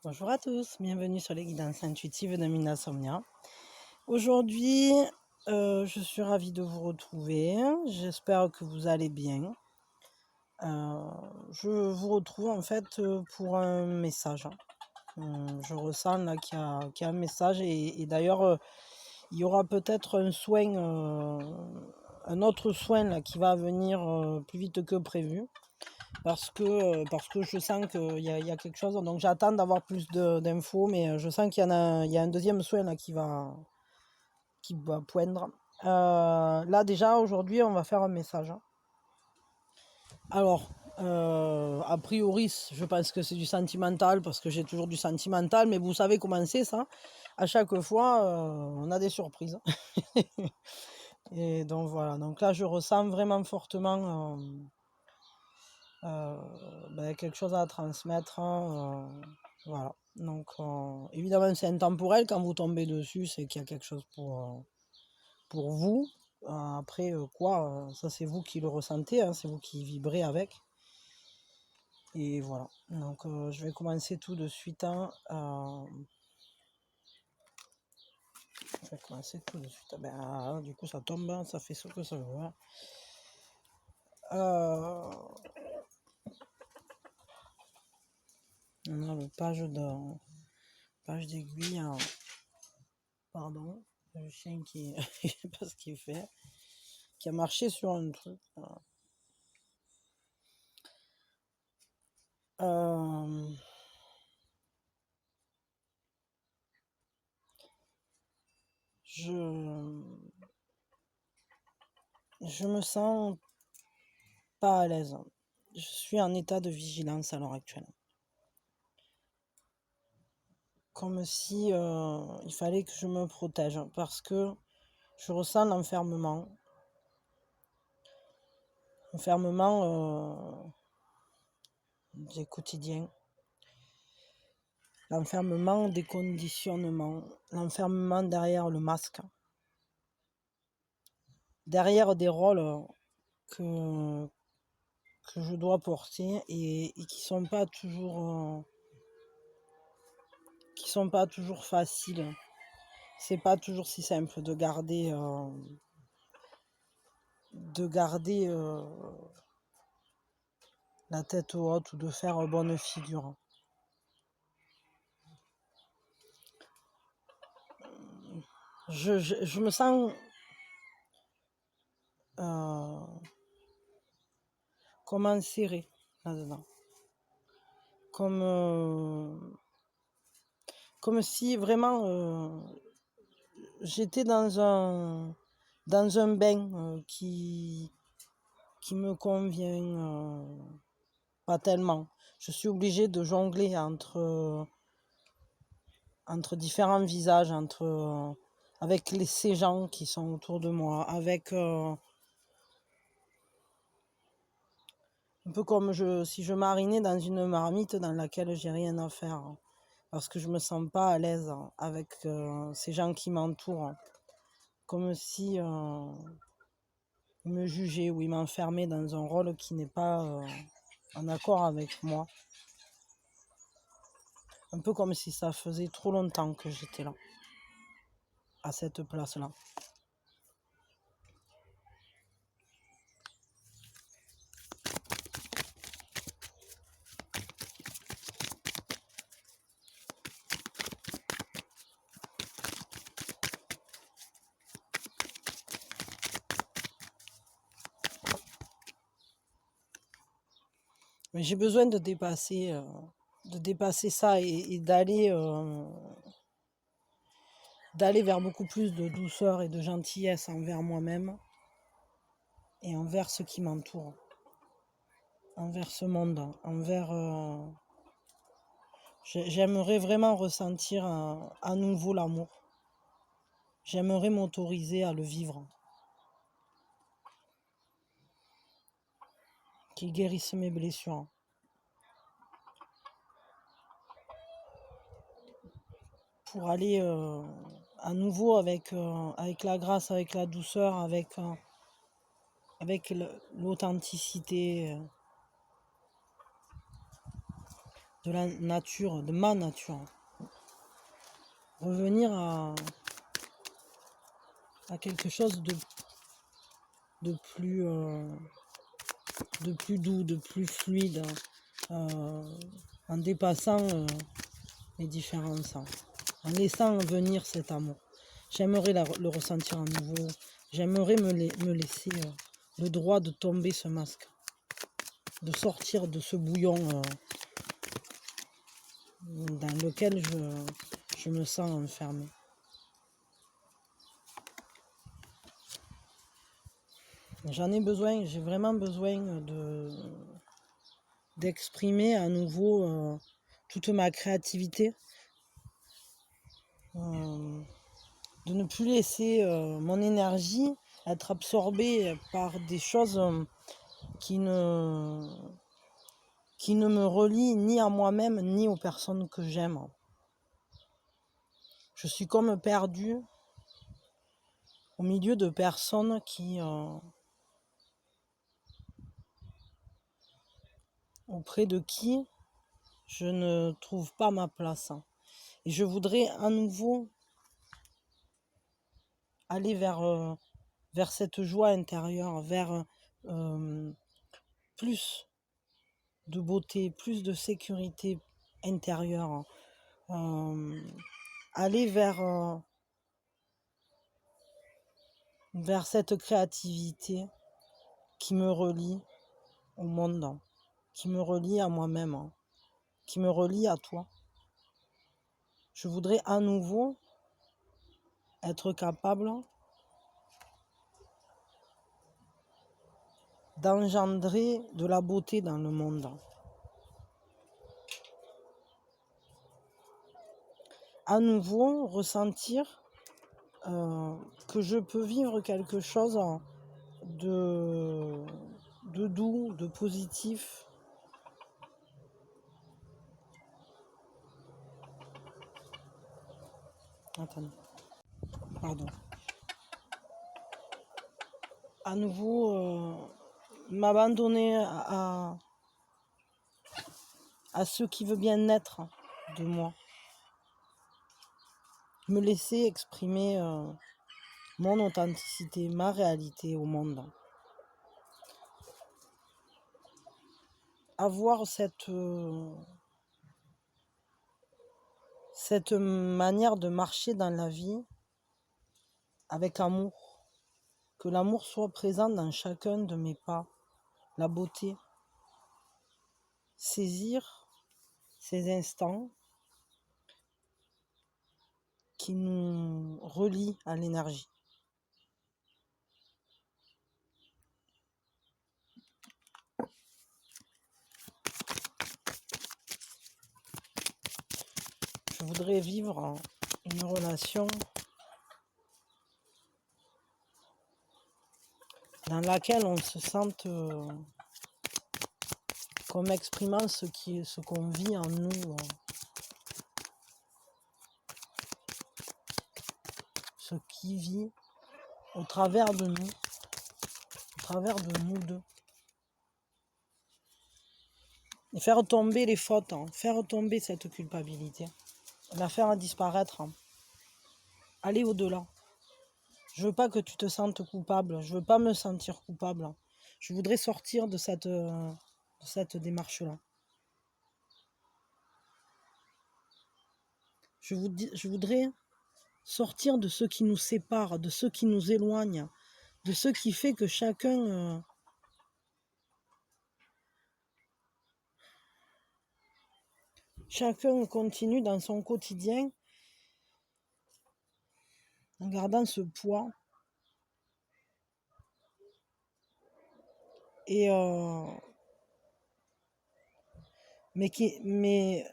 Bonjour à tous, bienvenue sur les guidances intuitives de Mina Somnia. Aujourd'hui, je suis ravie de vous retrouver. J'espère que vous allez bien. Je vous retrouve en fait pour un message. Je ressens là qu'il y a un message et d'ailleurs il y aura peut-être un soin, un autre soin là qui va venir plus vite que prévu. Parce que je sens qu'il y a quelque chose. Donc j'attends d'avoir plus d'infos, mais je sens qu'il y a un deuxième soin là qui va poindre. Là déjà aujourd'hui on va faire un message. Alors a priori je pense que c'est du sentimental parce que j'ai toujours du sentimental, mais vous savez comment c'est ça. À chaque fois on a des surprises. Et donc voilà, donc là je ressens vraiment fortement quelque chose à transmettre, voilà. Donc évidemment c'est intemporel, quand vous tombez dessus c'est qu'il y a quelque chose pour vous. Après ça c'est vous qui le ressentez, hein, c'est vous qui vibrez avec. Et voilà, donc je vais commencer tout de suite, hein, je vais commencer tout de suite. Du coup ça tombe, hein, ça fait ce que ça veut, hein. On a le page d'aiguille, hein. Pardon, le chien qui je sais pas ce qu'il fait, qui a marché sur un truc. Je me sens pas à l'aise. Je suis en état de vigilance à l'heure actuelle. Comme si il fallait que je me protège parce que je ressens l'enfermement. Des quotidiens. L'enfermement des conditionnements. L'enfermement derrière le masque. Derrière des rôles que je dois porter et qui sont pas toujours faciles. C'est pas toujours si simple de garder la tête haute ou de faire bonne figure. Je me sens comme enserrée là-dedans. Comme si vraiment j'étais dans un bain qui me convient pas tellement. Je suis obligée de jongler entre différents visages, avec ces gens qui sont autour de moi, avec un peu comme si je marinais dans une marmite dans laquelle j'ai rien à faire, parce que je me sens pas à l'aise avec ces gens qui m'entourent, comme si ils me jugeaient ou ils m'enfermaient dans un rôle qui n'est pas en accord avec moi. Un peu comme si ça faisait trop longtemps que j'étais là, à cette place-là. Mais j'ai besoin de dépasser ça et d'aller vers beaucoup plus de douceur et de gentillesse envers moi-même et envers ceux qui m'entourent, envers ce monde, j'aimerais vraiment ressentir à nouveau l'amour. J'aimerais m'autoriser à le vivre, qu'il guérisse mes blessures. Pour aller à nouveau avec la grâce, avec la douceur, avec l'authenticité. de la nature, de ma nature. Revenir à quelque chose de plus doux, de plus fluide, en dépassant les différences, en laissant venir cet amour. J'aimerais le ressentir à nouveau. J'aimerais me laisser le droit de tomber ce masque, de sortir de ce bouillon dans lequel je me sens enfermée. J'en ai besoin, j'ai vraiment besoin d'exprimer à nouveau toute ma créativité, de ne plus laisser mon énergie être absorbée par des choses qui ne me relient ni à moi-même ni aux personnes que j'aime. Je suis comme perdue au milieu de personnes auprès de qui je ne trouve pas ma place. Et je voudrais à nouveau aller vers cette joie intérieure, vers plus de beauté, plus de sécurité intérieure, aller vers cette créativité qui me relie au monde, qui me relie à moi-même, qui me relie à toi. Je voudrais à nouveau être capable d'engendrer de la beauté dans le monde. À nouveau, ressentir que je peux vivre quelque chose de doux, de positif. Attendez, pardon. À nouveau, m'abandonner à ce qui veut bien naître de moi. Me laisser exprimer mon authenticité, ma réalité au monde. Avoir cette manière de marcher dans la vie avec amour. Que l'amour soit présent dans chacun de mes pas. La beauté. Saisir ces instants qui nous relient à l'énergie. Je voudrais vivre une relation dans laquelle on se sente comme exprimant ce qu'on vit en nous, ce qui vit au travers de nous, deux. Et faire tomber les fautes, faire tomber cette culpabilité, la faire disparaître, aller au-delà. Je veux pas que tu te sentes coupable, je veux pas me sentir coupable. Je voudrais sortir de cette démarche-là. Je voudrais sortir de ce qui nous sépare, de ce qui nous éloigne, de ce qui fait que chacun continue dans son quotidien en gardant ce poids. Et mais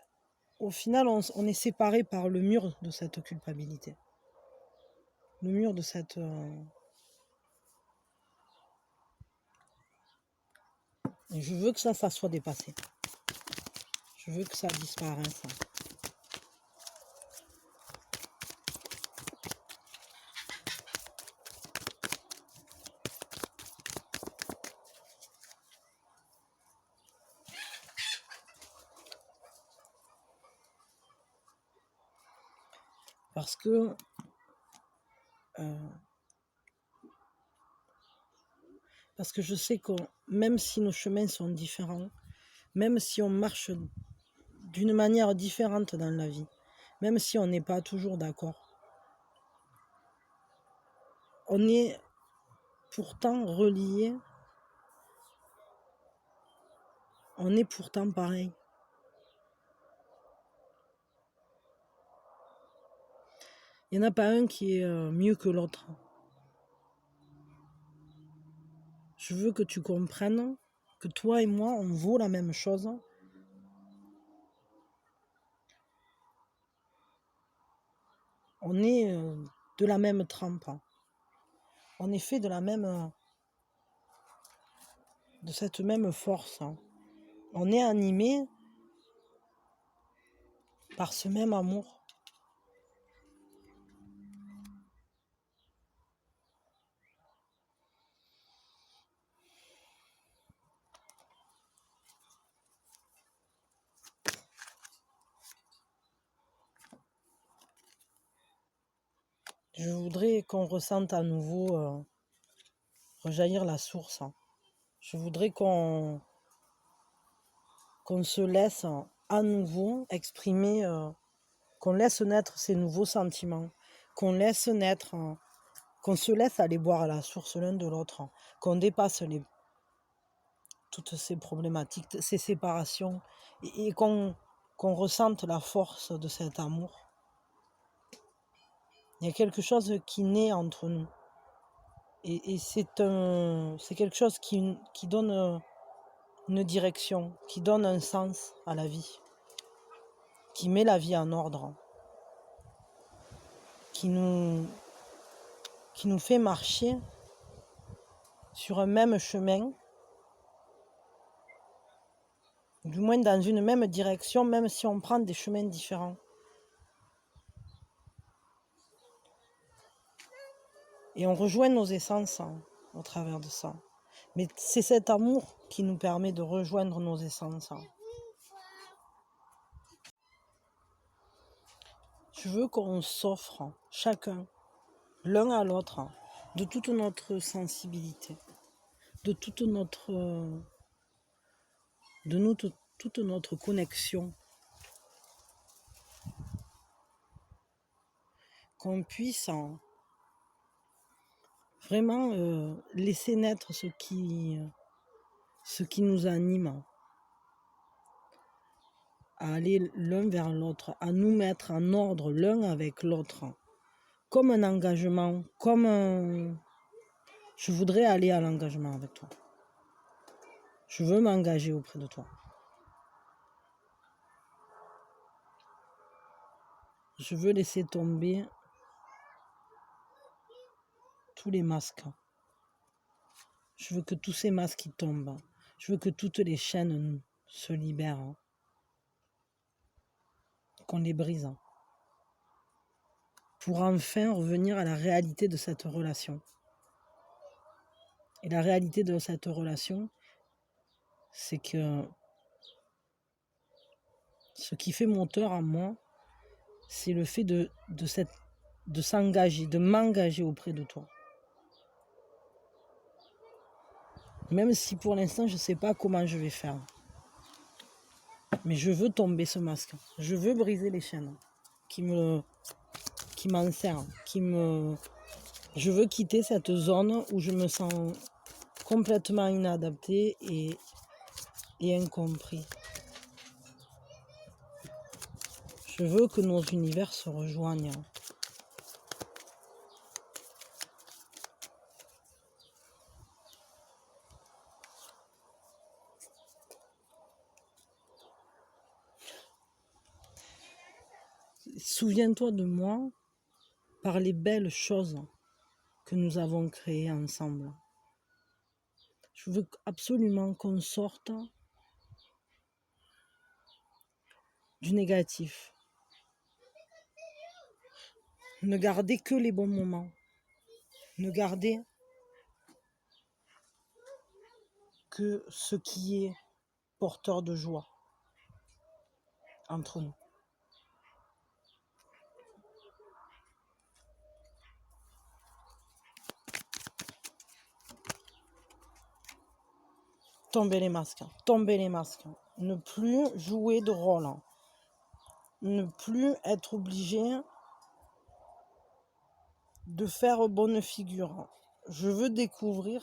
au final, on est séparés par le mur de cette culpabilité. Le mur de cette... Et je veux que ça soit dépassé. Je veux que ça disparaisse. Parce que je sais que même si nos chemins sont différents, même si on marche d'une manière différente dans la vie, même si on n'est pas toujours d'accord, on est pourtant reliés, on est pourtant pareil. Il n'y en a pas un qui est mieux que l'autre. Je veux que tu comprennes que toi et moi, on vaut la même chose. On est de la même trempe. On est fait de cette même force. On est animé par ce même amour. Je voudrais qu'on ressente à nouveau rejaillir la source. Je voudrais qu'on se laisse à nouveau exprimer, qu'on laisse naître ces nouveaux sentiments, qu'on laisse naître, qu'on se laisse aller boire à la source l'un de l'autre, qu'on dépasse toutes ces problématiques, ces séparations, et qu'on ressente la force de cet amour. Il y a quelque chose qui naît entre nous. Et c'est quelque chose qui donne une direction, qui donne un sens à la vie, qui met la vie en ordre, qui nous fait marcher sur un même chemin, du moins dans une même direction, même si on prend des chemins différents. Et on rejoint nos essences au travers de ça. Mais c'est cet amour qui nous permet de rejoindre nos essences. Je veux qu'on s'offre chacun, l'un à l'autre, de toute notre sensibilité, de toute notre connexion, qu'on puisse vraiment laisser naître ce qui nous anime, à aller l'un vers l'autre, à nous mettre en ordre l'un avec l'autre, comme un engagement, Je voudrais aller à l'engagement avec toi. Je veux m'engager auprès de toi. Je veux laisser tomber tous les masques. Je veux que tous ces masques tombent. Je veux que toutes les chaînes se libèrent. Qu'on les brise. Pour enfin revenir à la réalité de cette relation. Et la réalité de cette relation, c'est que ce qui fait moteur en moi, c'est le fait de s'engager, de m'engager auprès de toi. Même si pour l'instant, je ne sais pas comment je vais faire. Mais je veux tomber ce masque. Je veux briser les chaînes qui m'enserrent. Je veux quitter cette zone où je me sens complètement inadapté et incompris. Je veux que nos univers se rejoignent. Souviens-toi de moi par les belles choses que nous avons créées ensemble. Je veux absolument qu'on sorte du négatif. Ne garder que les bons moments. Ne garder que ce qui est porteur de joie entre nous. tomber les masques, tomber les masques. Ne plus jouer de rôle. Ne plus être obligé de faire bonne figure. Je veux découvrir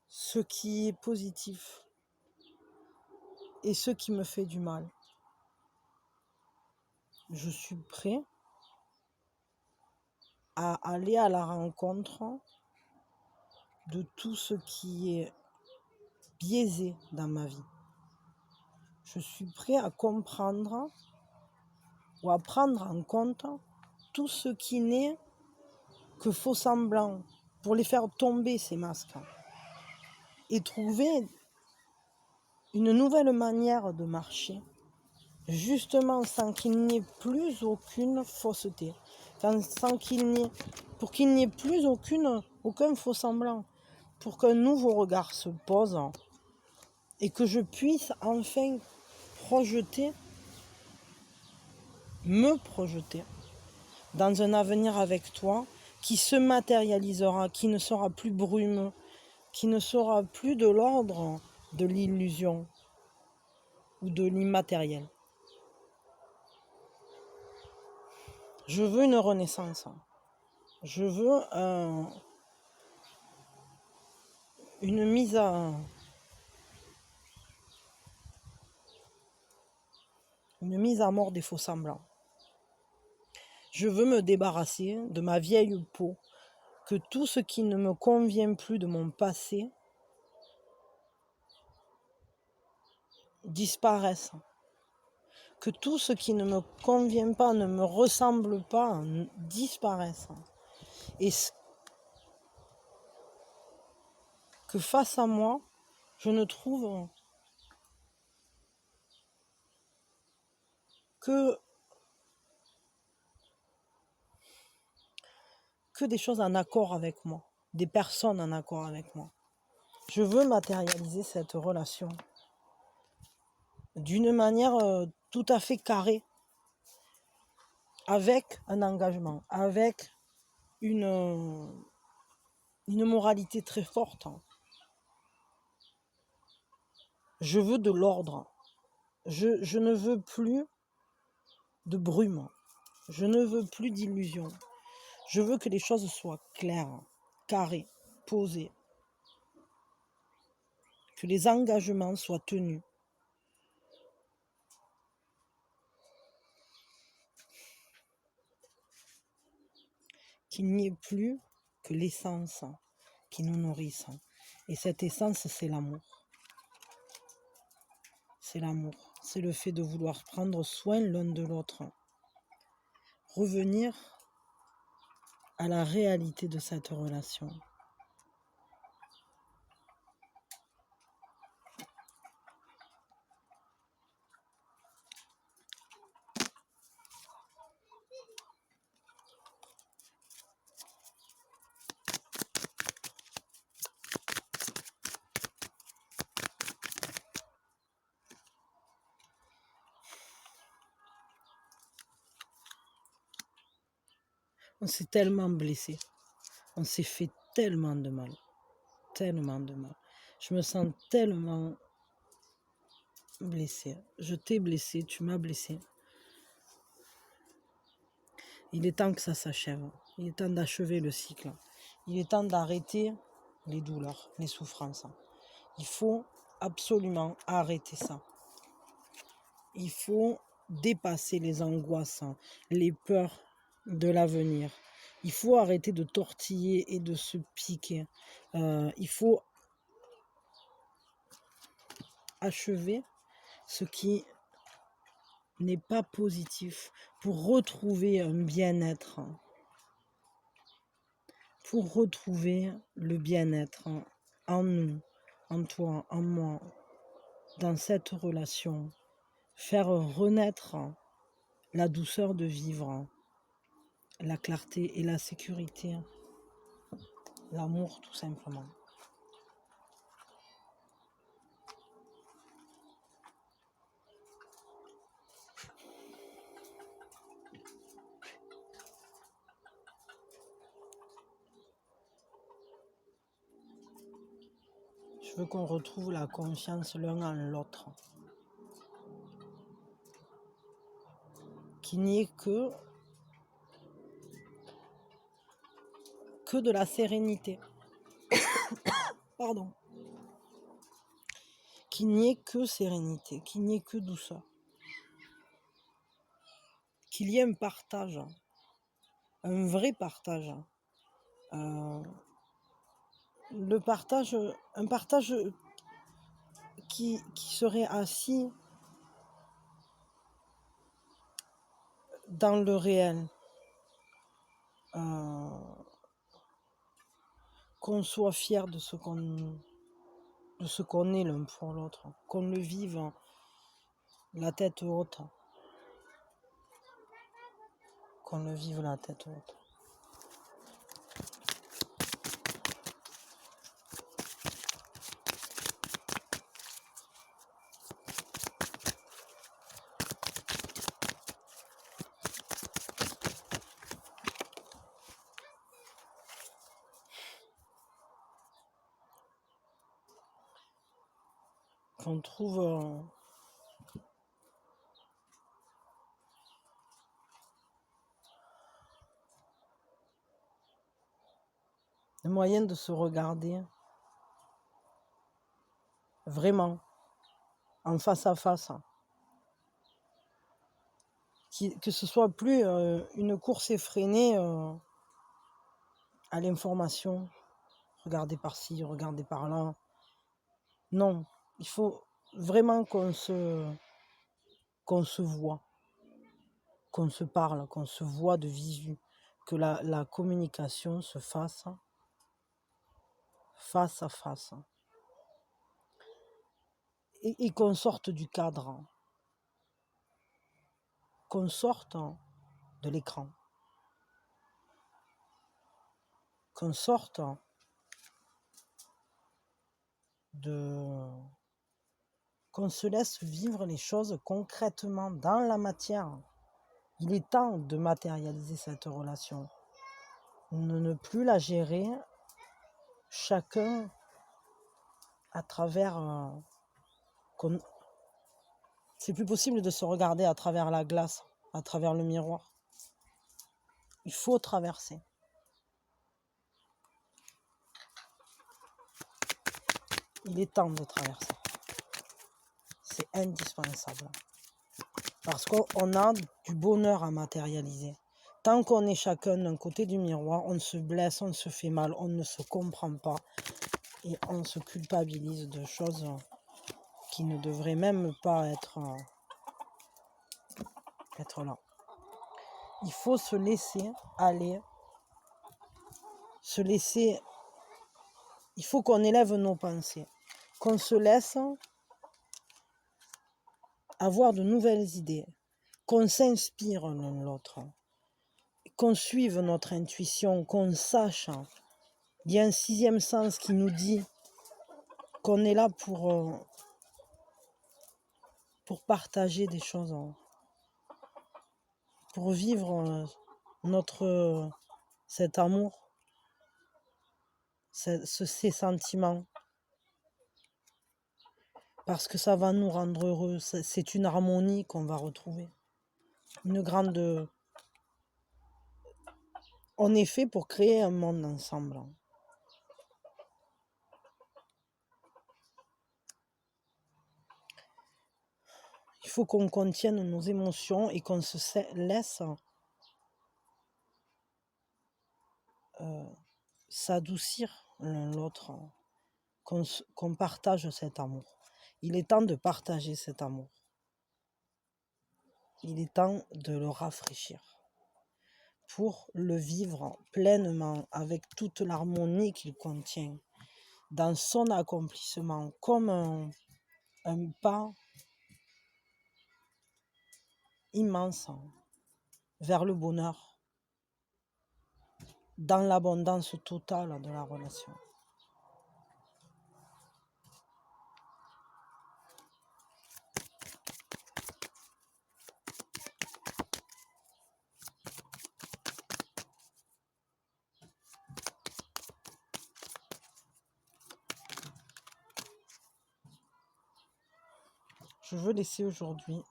ce qui est positif et ce qui me fait du mal. Je suis prêt à aller à la rencontre de tout ce qui est biaisé dans ma vie. Je suis prêt à comprendre ou à prendre en compte tout ce qui n'est que faux semblant pour les faire tomber, ces masques, et trouver une nouvelle manière de marcher, justement sans qu'il n'y ait plus aucune fausseté, pour qu'il n'y ait plus aucun faux semblant, pour qu'un nouveau regard se pose et que je puisse enfin me projeter dans un avenir avec toi qui se matérialisera, qui ne sera plus brumeux, qui ne sera plus de l'ordre de l'illusion ou de l'immatériel. Je veux une renaissance. Je veux une mise à mort des faux semblants. Je veux me débarrasser de ma vieille peau, que tout ce qui ne me convient plus de mon passé disparaisse. Que tout ce qui ne me convient pas, ne me ressemble pas, disparaisse. Et que face à moi, je ne trouve que des choses en accord avec moi, des personnes en accord avec moi. Je veux matérialiser cette relation d'une manière tout à fait carrée, avec un engagement, avec une moralité très forte. Je veux de l'ordre. Je ne veux plus de brume. Je ne veux plus d'illusions. Je veux que les choses soient claires, carrées, posées. Que les engagements soient tenus. Qu'il n'y ait plus que l'essence qui nous nourrisse. Et cette essence, c'est l'amour. C'est l'amour. C'est le fait de vouloir prendre soin l'un de l'autre. Revenir à la réalité de cette relation. On s'est tellement blessé. On s'est fait tellement de mal. Tellement de mal. Je me sens tellement blessée. Je t'ai blessé, tu m'as blessé. Il est temps que ça s'achève. Il est temps d'achever le cycle. Il est temps d'arrêter les douleurs, les souffrances. Il faut absolument arrêter ça. Il faut dépasser les angoisses, les peurs de l'avenir. Il faut arrêter de tortiller et de se piquer. Il faut achever ce qui n'est pas positif pour retrouver un bien-être. Pour retrouver le bien-être en nous, en toi, en moi, dans cette relation. Faire renaître la douceur de vivre, la clarté et la sécurité, l'amour tout simplement. Je veux qu'on retrouve la confiance l'un en l'autre. Qu'il n'y ait que de la sérénité. Pardon. Qu'il n'y ait que sérénité, qu'il n'y ait que douceur. Qu'il y ait un partage, un vrai partage. Le partage, un partage qui serait assis dans le réel. Qu'on soit fier de ce qu'on est l'un pour l'autre, qu'on le vive la tête haute, qu'on le vive la tête haute. Qu'on trouve un moyen de se regarder vraiment en face à face. Que ce soit plus une course effrénée à l'information, regarder par-ci, regarder par-là. Non, il faut vraiment qu'on se voit, qu'on se parle, qu'on se voit de visu, que la communication se fasse face à face. Et qu'on sorte du cadre, qu'on sorte de l'écran, qu'on sorte qu'on se laisse vivre les choses concrètement dans la matière. Il est temps de matérialiser cette relation. Ne plus la gérer chacun à travers... c'est plus possible de se regarder à travers la glace, à travers le miroir. Il faut traverser. Il est temps de traverser. C'est indispensable. Parce qu'on a du bonheur à matérialiser. Tant qu'on est chacun d'un côté du miroir, on se blesse, on se fait mal, on ne se comprend pas. Et on se culpabilise de choses qui ne devraient même pas être là. Il faut se laisser aller, il faut qu'on élève nos pensées, qu'on se laisse avoir de nouvelles idées, qu'on s'inspire l'un l'autre, qu'on suive notre intuition, qu'on sache. Il y a un sixième sens qui nous dit qu'on est là pour partager des choses, pour vivre cet amour, ces sentiments, parce que ça va nous rendre heureux. C'est une harmonie qu'on va retrouver, une grande... On est fait pour créer un monde ensemble. Il faut qu'on contienne nos émotions et qu'on se laisse s'adoucir l'un l'autre, qu'on partage cet amour. Il est temps de partager cet amour. Il est temps de le rafraîchir pour le vivre pleinement avec toute l'harmonie qu'il contient, dans son accomplissement, comme un pas immense vers le bonheur, dans l'abondance totale de la relation. Je veux laisser aujourd'hui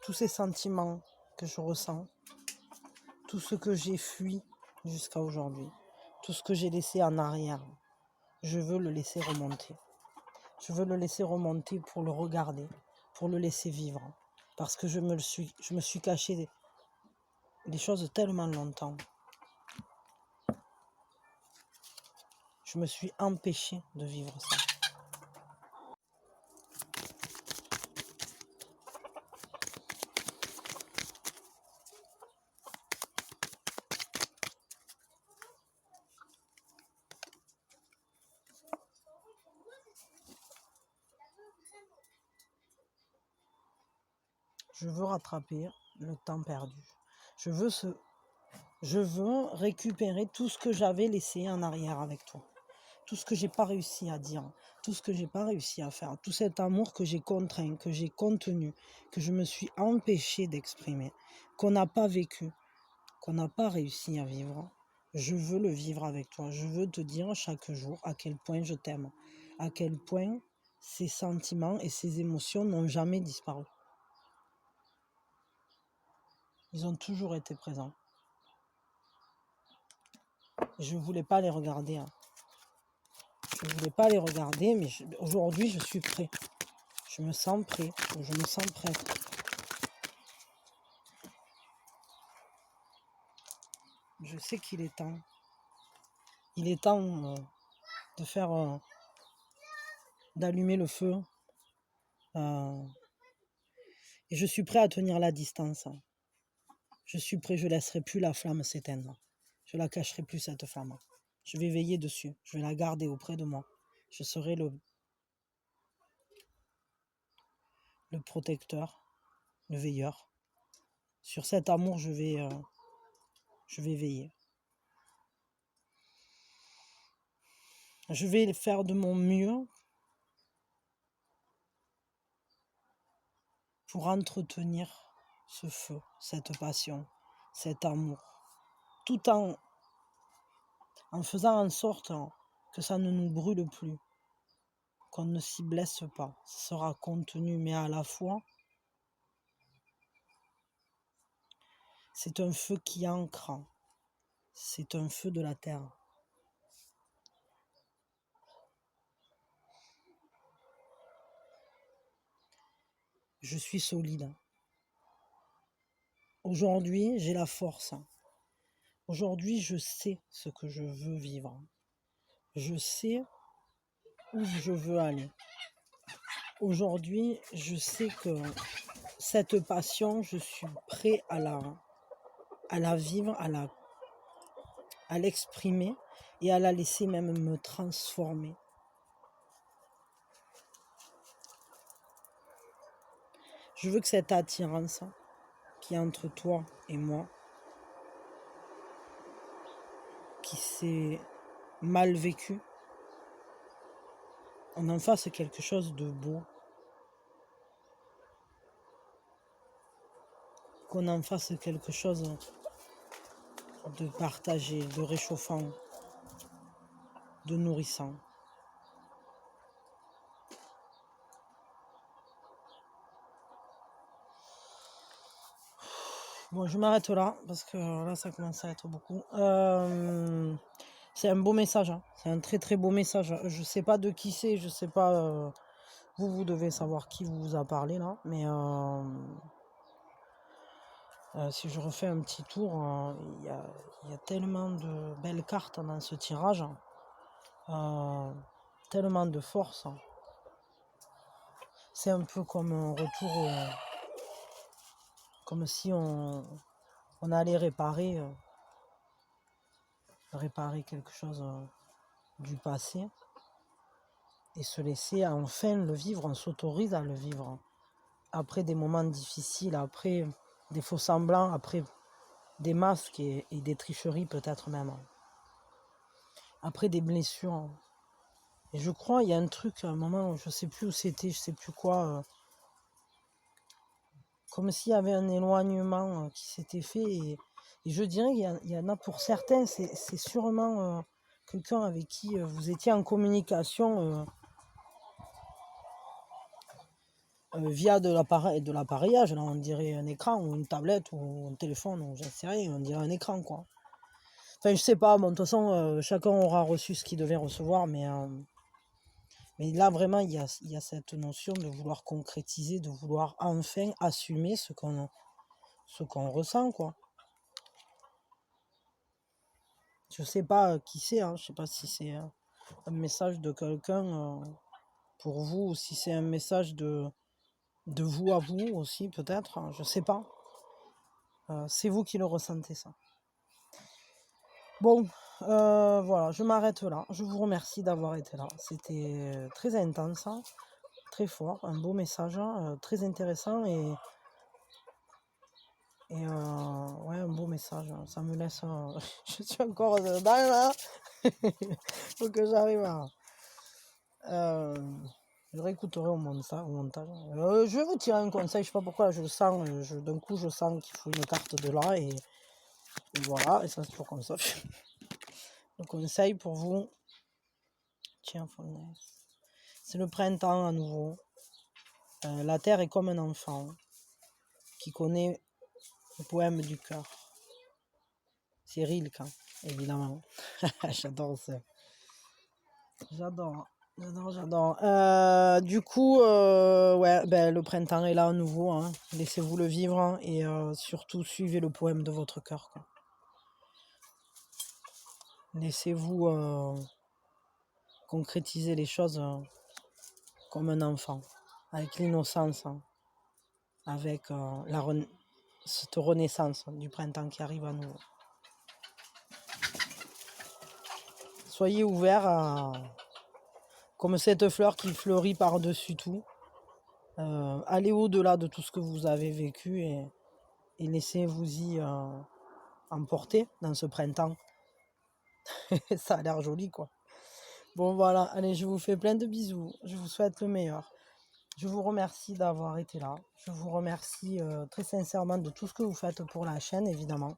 tous ces sentiments que je ressens, tout ce que j'ai fui jusqu'à aujourd'hui, tout ce que j'ai laissé en arrière. Je veux le laisser remonter. Je veux le laisser remonter pour le regarder, pour le laisser vivre. Parce que je me suis caché des choses tellement longtemps. Je me suis empêché de vivre ça. Je veux rattraper le temps perdu. Je veux récupérer tout ce que j'avais laissé en arrière avec toi. Tout ce que j'ai pas réussi à dire, tout ce que j'ai pas réussi à faire, tout cet amour que j'ai contraint, que j'ai contenu, que je me suis empêché d'exprimer, qu'on n'a pas vécu, qu'on n'a pas réussi à vivre. Je veux le vivre avec toi. Je veux te dire chaque jour à quel point je t'aime, à quel point ces sentiments et ces émotions n'ont jamais disparu. Ils ont toujours été présents. Je ne voulais pas les regarder. Je ne voulais pas les regarder, mais aujourd'hui, je suis prêt. Je me sens prêt. Je me sens prête. Je sais qu'il est temps. Il est temps de faire... d'allumer le feu. Et je suis prêt à tenir la distance. Je suis prêt, je ne laisserai plus la flamme s'éteindre. Je ne la cacherai plus, cette flamme. Je vais veiller dessus. Je vais la garder auprès de moi. Je serai le protecteur, le veilleur. Sur cet amour, je vais veiller. Je vais faire de mon mieux pour entretenir ce feu, cette passion, cet amour, tout en faisant en sorte que ça ne nous brûle plus, qu'on ne s'y blesse pas. Ça sera contenu, mais à la fois, c'est un feu qui ancre, c'est un feu de la terre. Je suis solide. Aujourd'hui, j'ai la force. Aujourd'hui, je sais ce que je veux vivre. Je sais où je veux aller. Aujourd'hui, je sais que cette passion, je suis prêt à la vivre, à l'exprimer et à la laisser même me transformer. Je veux que cette attirance qui est entre toi et moi, qui s'est mal vécue, on en fasse quelque chose de beau. Qu'on en fasse quelque chose de partagé, de réchauffant, de nourrissant. Bon, je m'arrête là, parce que là, ça commence à être beaucoup. C'est un beau message, hein. C'est un très très beau message. Je sais pas de qui c'est, je sais pas... vous devez savoir qui vous a parlé là, mais si je refais un petit tour, il y a tellement de belles cartes dans ce tirage, tellement de force. C'est un peu comme un retour, comme si on allait réparer quelque chose du passé et se laisser enfin le vivre. On s'autorise à le vivre après des moments difficiles, après des faux semblants, après des masques et des tricheries peut-être même, après des blessures. Et je crois il y a un truc à un moment, je sais plus où c'était, je sais plus quoi, comme s'il y avait un éloignement qui s'était fait et je dirais qu'il y en a pour certains, c'est sûrement quelqu'un avec qui vous étiez en communication via de l'appareillage, là on dirait un écran ou une tablette ou un téléphone, ou j'en sais rien, on dirait un écran quoi. Enfin je sais pas, bon, de toute façon chacun aura reçu ce qu'il devait recevoir, mais là vraiment il y a cette notion de vouloir concrétiser, de vouloir enfin assumer ce qu'on ressent quoi. Je sais pas qui c'est, hein, je sais pas si c'est un message de quelqu'un pour vous, ou si c'est un message de vous à vous aussi peut-être, hein, je sais pas. C'est vous qui le ressentez ça. Bon, voilà, je m'arrête là. Je vous remercie d'avoir été là. C'était très intense, hein, très fort, un beau message, très intéressant et ouais, un beau message. Ça me laisse... je suis encore dedans là. Faut que j'arrive à... je réécouterai au montage. Je vais vous tirer un conseil, je sais pas pourquoi, je le sens, d'un coup je sens qu'il faut une carte de là et voilà, et ça c'est toujours comme ça. Le conseil pour vous, tiens, c'est le printemps à nouveau. La terre est comme un enfant qui connaît le poème du cœur. C'est Rilke, hein, évidemment. J'adore ça. J'adore. Du coup, ouais, ben, le printemps est là à nouveau, hein. Laissez-vous le vivre, hein, et surtout suivez le poème de votre cœur, quoi. Laissez-vous concrétiser les choses comme un enfant, avec l'innocence, hein, avec cette renaissance du printemps qui arrive à nouveau. Soyez ouverts comme cette fleur qui fleurit par-dessus tout. Allez au-delà de tout ce que vous avez vécu et laissez-vous-y emporter dans ce printemps. Ça a l'air joli, quoi. Bon, voilà, allez, je vous fais plein de bisous. Je vous souhaite le meilleur. Je vous remercie d'avoir été là. Je vous remercie très sincèrement de tout ce que vous faites pour la chaîne, évidemment.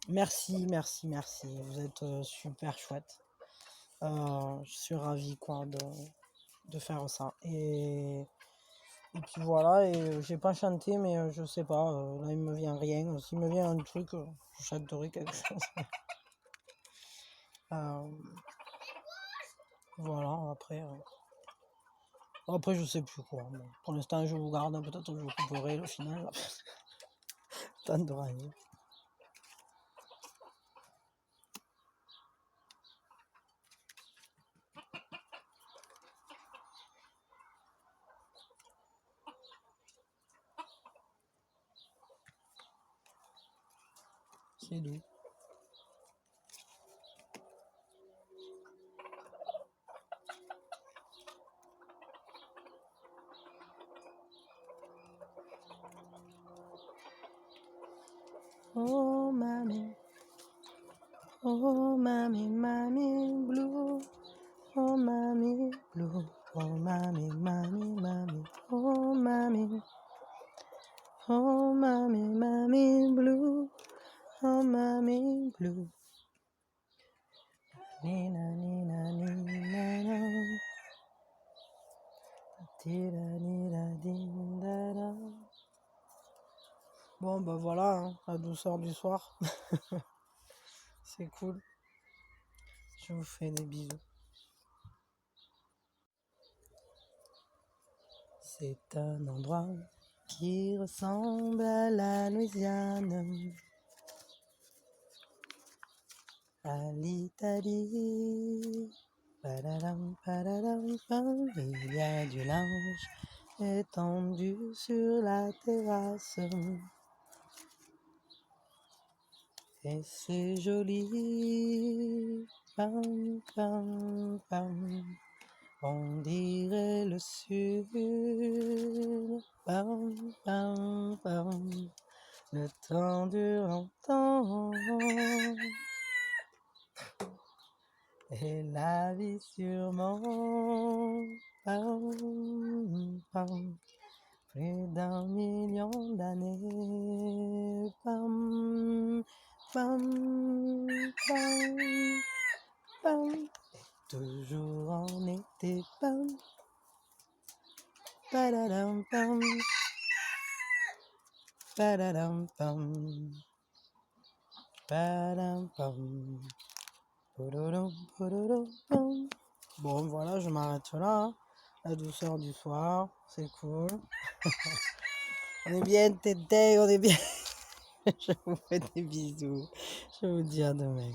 Merci. Vous êtes super chouette. Je suis ravie, quoi, de faire ça. Et puis voilà, et j'ai pas chanté, mais je sais pas, là il me vient rien. S'il me vient un truc, je chanterai quelque chose. Voilà, après je sais plus quoi. Bon, pour l'instant je vous garde, peut-être que je vous couperai le final. Tant de rien. C'est doux. Oh mamie blue. Oh mamie blue. Oh mamie, oh mamie. Oh mamie blue. Oh mamie blue. Nina, nina, nina, nina. Bon bah voilà, hein, la douceur du soir. C'est cool. Je vous fais des bisous. C'est un endroit qui ressemble à la Louisiane, à l'Italie. Padadam, padadam, pam. Il y a du linge étendu sur la terrasse. Et c'est joli. Pam, pam, pam. On dirait le sud. Pam, pam, pam. Le temps dure longtemps. Et la vie sûrement. Pam, pam. Plus d'un million d'années. Pam, pam, pam, pam. Toujours en été. Pam, Padadam pam, padadam pam, padam pam, pododom, pododom, pam. Bon, voilà, je m'arrête là, hein. La douceur du soir, c'est cool. On est bien tété, on est bien. Je vous fais des bisous. Je vous dis à demain.